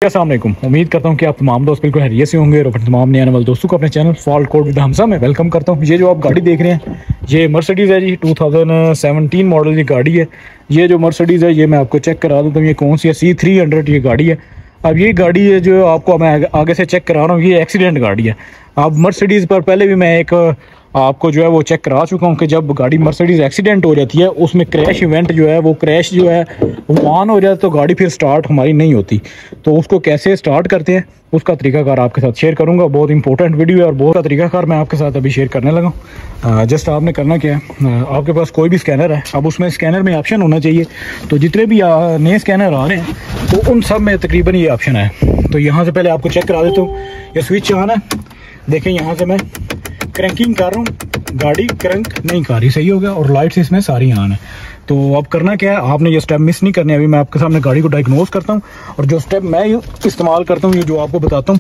अस्सलाम वालेकुम। उम्मीद करता हूँ कि आप तमाम दोस्त बिल्कुल खैरियत से होंगे और अपने तमाम नए आने वाले दोस्तों को अपने channel fault code with Hamza में वेलकम करता हूँ। ये जो आप गाड़ी देख रहे हैं ये मर्सिडीज़ है जी, 2017 मॉडल की गाड़ी है। ये जो मर्सिडीज़ है ये मैं आपको चेक करा दूँ तो ये कौन सी है, C300 ये गाड़ी है। अब ये गाड़ी है जो आपको मैं आगे से चेक करा रहा हूँ, ये एक्सीडेंट गाड़ी है। अब मर्सिडीज़ पर पहले भी मैं एक आपको जो है वो चेक करा चुका हूँ कि जब गाड़ी मर्सिडीज़ एक्सीडेंट हो जाती है उसमें क्रैश इवेंट जो है वो क्रैश जो है वो ऑन हो जाता है तो गाड़ी फिर स्टार्ट हमारी नहीं होती। तो उसको कैसे स्टार्ट करते हैं उसका तरीकाकार आपके साथ शेयर करूँगा। बहुत इंपॉर्टेंट वीडियो है और बहुत का तरीकाकार मैं आपके साथ अभी शेयर करने लगा। जस्ट आपने करना क्या है, आपके पास कोई भी स्कैनर है, अब उसमें स्कैनर में ऑप्शन होना चाहिए। तो जितने भी नए स्कैनर आ रहे हैं तो उन सब में तकरीबन ये ऑप्शन है। तो यहाँ से पहले आपको चेक करा देता हूँ। ये स्विच ऑन है, देखें यहाँ से मैं क्रैंकिंग कर रहा हूँ, गाड़ी क्रैंक नहीं कर रही, सही हो गया। और लाइट्स इसमें सारी ऑन है। तो अब करना क्या है, आपने ये स्टेप मिस नहीं करने। अभी मैं आपके सामने गाड़ी को डायग्नोज करता हूँ और जो स्टेप मैं इस्तेमाल करता हूँ ये जो आपको बताता हूँ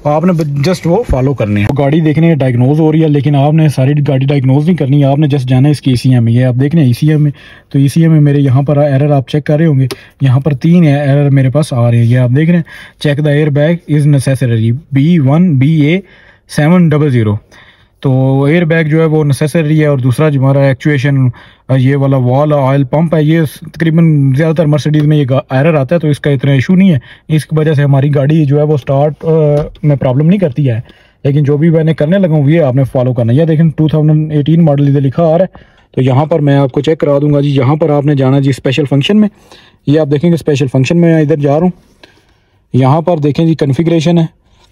आपने जस्ट वो फॉलो करने हैं। तो गाड़ी देखने डायग्नोज हो रही है लेकिन आपने सारी गाड़ी डायग्नोज नहीं करनी है, आपने जस्ट जाना है इसकी ECM में। ये आप देख रहे हैं ECM में, तो ECM में मेरे यहाँ पर एरर आप चेक कर रहे होंगे, यहाँ पर 3 एरर मेरे पास आ रहे हैं। ये आप देख रहे हैं, check the air bag is necessary B1BA700। तो एयर बैग जो है वो नेसेसरी है। और दूसरा जो हमारा एक्चुएशन ये वाला वॉल ऑयल पंप है, ये तकरीबन ज़्यादातर मर्सिडीज़ में ये एरर आता है तो इसका इतना इशू नहीं है। इसकी वजह से हमारी गाड़ी जो है वो स्टार्ट में प्रॉब्लम नहीं करती है। लेकिन जो भी मैंने करने लगा हूँ ये आपने फॉलो करना है। ये देखें 2018 मॉडल इधर लिखा आ रहा है। तो यहाँ पर मैं आपको चेक करा दूंगा जी। यहाँ पर आपने जाना जी स्पेशल फंक्शन में। ये आप देखेंगे स्पेशल फंक्शन में मैं इधर जा रहा हूँ। यहाँ पर देखें जी कन्फिग्रेशन है,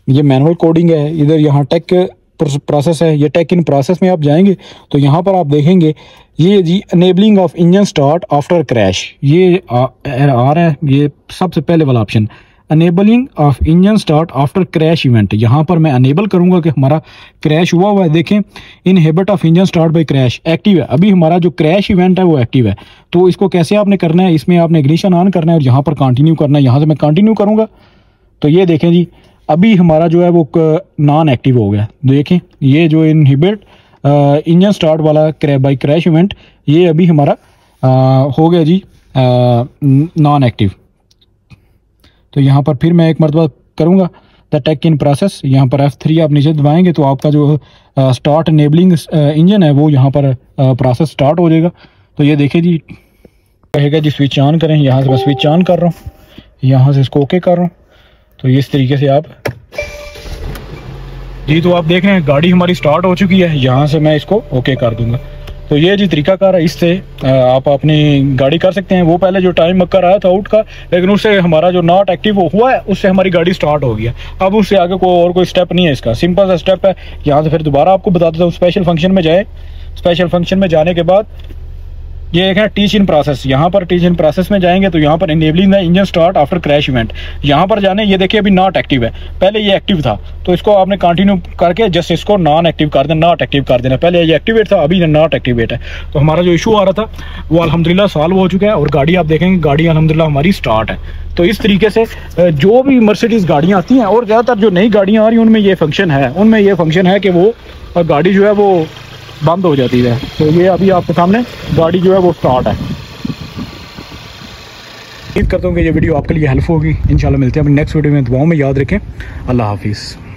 ये मैनुअल कोडिंग है। इधर यहाँ टेक प्रोसेस है, ये टेक इन प्रोसेस में आप जाएंगे तो यहाँ पर आप देखेंगे ये जी enabling of engine start after crash, ये आ रहा है। ये सबसे पहले वाला option enabling of engine start after crash event, यहाँ पर मैं अनेबल करूँगा कि हमारा क्रैश हुआ है। देखें inhibit of engine start by crash active है, अभी हमारा जो क्रैश इवेंट है वो एक्टिव है। तो इसको कैसे आपने करना है, इसमें आपने इग्निशन ऑन करना है और यहाँ पर कंटिन्यू करना है। यहाँ से मैं कंटिन्यू करूँगा तो ये देखें जी अभी हमारा जो है वो नॉन एक्टिव हो गया। देखें ये जो इनहिबिट इंजन स्टार्ट वाला बाय क्रैश इवेंट ये अभी हमारा हो गया जी नॉन एक्टिव। तो यहाँ पर फिर मैं एक मरतबा करूँगा द टेक इन प्रोसेस, यहाँ पर F3 आप नीचे दबाएंगे तो आपका जो स्टार्ट इनेबलिंग इंजन है वो यहाँ पर प्रोसेस स्टार्ट हो जाएगा। तो ये देखें जी कहेगा जी स्विच ऑन करें, यहाँ से मैं स्विच ऑन कर रहा हूँ, यहाँ से इसको ओके कर रहा हूँ। तो इस तरीके से आप जी, तो आप देख रहे हैं गाड़ी हमारी स्टार्ट हो चुकी है। यहाँ से मैं इसको ओके कर दूंगा। तो ये जी तरीकाकार है, इससे आप अपनी गाड़ी कर सकते हैं। वो पहले जो टाइम मक्कर आया था आउट का, लेकिन उससे हमारा जो नॉट एक्टिव हुआ है उससे हमारी गाड़ी स्टार्ट हो गया। अब उससे आगे और कोई स्टेप नहीं है, इसका सिंपल सा स्टेप है। यहाँ से फिर दोबारा आपको बता देता हूँ, स्पेशल फंक्शन में जाए। स्पेशल फंक्शन में जाने के बाद ये एक है टीच इन प्रोसेस, यहाँ पर टीच इन प्रोसेस में जाएंगे तो यहाँ पर enabling the engine start after crash event, यहाँ पर जाने। ये देखिए अभी नॉट एक्टिव है, पहले ये एक्टिव था तो इसको आपने कंटिन्यू करके जस्ट इसको नॉन एक्टिव कर देना, नॉट एक्टिव कर देना। पहले ये एक्टिवेट था, अभी नॉट एक्टिवेट है। तो हमारा जो इशू आ रहा था वो अल्हम्दुलिल्लाह सॉल्व हो चुका है और गाड़ी आप देखेंगे गाड़ी अल्हम्दुलिल्लाह हमारी स्टार्ट है। तो इस तरीके से जो भी मर्सिडीज़ गाड़ियाँ आती हैं और ज़्यादातर जो नई गाड़ियाँ आ रही हैं उनमें ये फंक्शन है कि वो गाड़ी जो है वो बंद हो जाती है। तो ये अभी आपके सामने गाड़ी जो है वो स्टार्ट है। उम्मीद करता हूँ कि ये वीडियो आपके लिए हेल्पफुल होगी। इंशाल्लाह मिलते हैं अपनी नेक्स्ट वीडियो में। दुआओं में याद रखें। अल्लाह हाफिज़।